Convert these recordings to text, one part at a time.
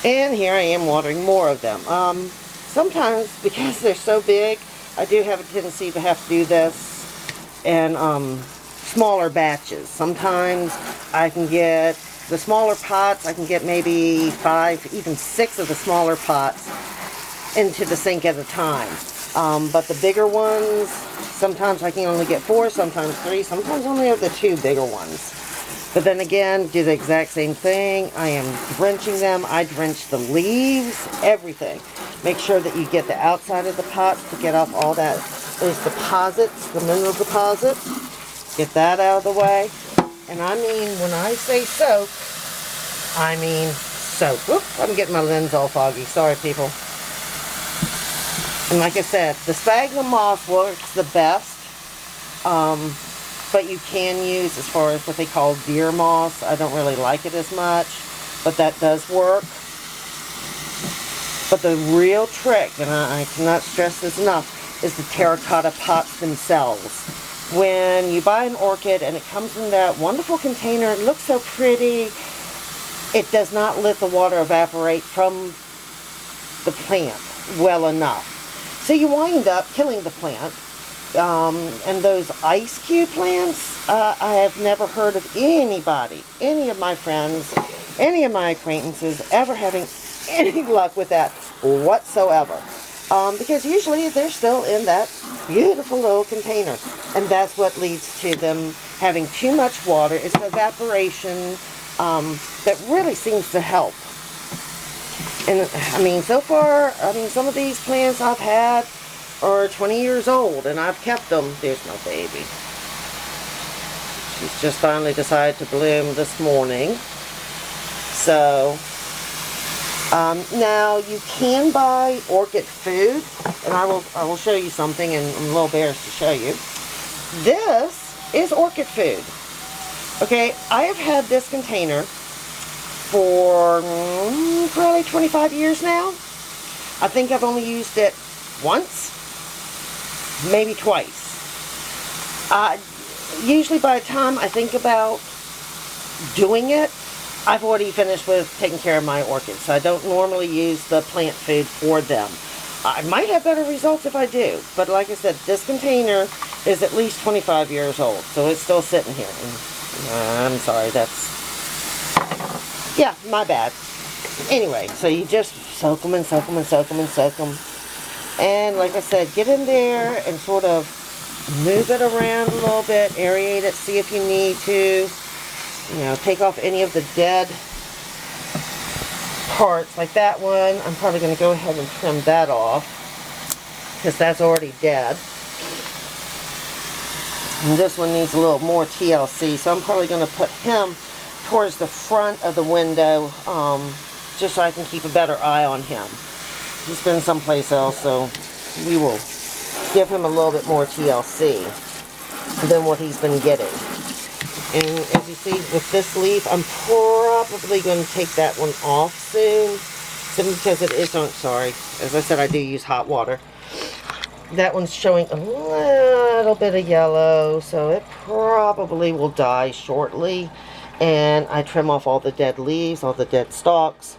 And here I am watering more of them. Sometimes, because they're so big, I do have a tendency to have to do this in smaller batches. Sometimes I can get the smaller pots, I can get maybe 5, even 6 of the smaller pots into the sink at a time. But the bigger ones, sometimes I can only get 4, sometimes 3, sometimes only have the 2 bigger ones. But then again, do the exact same thing. I am drenching them. I drench the leaves, everything. Make sure that you get the outside of the pots to get off all that, those deposits, the mineral deposits. Get that out of the way. And I mean, when I say soak, I mean soak. Whoop, I'm getting my lens all foggy. Sorry, people. And like I said, the sphagnum moss works the best. But you can use, as far as what they call deer moss. I don't really like it as much, but that does work. But the real trick, and I cannot stress this enough, is the terracotta pots themselves. When you buy an orchid and it comes in that wonderful container, it looks so pretty, it does not let the water evaporate from the plant well enough. So you wind up killing the plant. And those ice cube plants, I have never heard of anybody, any of my friends, any of my acquaintances ever having any luck with that whatsoever. Because usually they're still in that beautiful little container. And that's what leads to them having too much water. It's the evaporation that really seems to help. And I mean, so far, some of these plants I've had are 20 years old, and I've kept them. There's my baby. She's just finally decided to bloom this morning. So, now you can buy orchid food, and I will show you something, and I'm a little embarrassed to show you. This is orchid food. Okay, I have had this container for probably 25 years now. I think I've only used it once, maybe twice. Usually by the time I think about doing it, I've already finished with taking care of my orchids. So I don't normally use the plant food for them. I might have better results if I do, but like I said, this container is at least 25 years old, so it's still sitting here. I'm sorry, yeah, my bad. Anyway, so you just soak them and soak them and soak them and soak them. And like I said, get in there and sort of move it around a little bit, aerate it, see if you need to. You know, take off any of the dead parts. Like that one, I'm probably going to go ahead and trim that off, because that's already dead. And this one needs a little more TLC, so I'm probably going to put him towards the front of the window, just so I can keep a better eye on him. He's been someplace else, so we will give him a little bit more TLC than what he's been getting. And as you see with this leaf, I'm probably going to take that one off soon, simply because it is, sorry, as I said, I do use hot water. That one's showing a little bit of yellow, so it probably will die shortly. And I trim off all the dead leaves, all the dead stalks.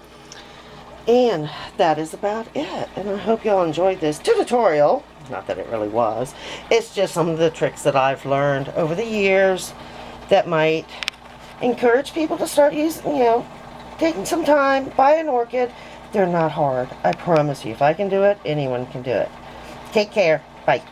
And that is about it. And I hope y'all enjoyed this tutorial. Not that it really was. It's just some of the tricks that I've learned over the years that might encourage people to start using, taking some time, buy an orchid. They're not hard. I promise you. If I can do it, anyone can do it. Take care. Bye.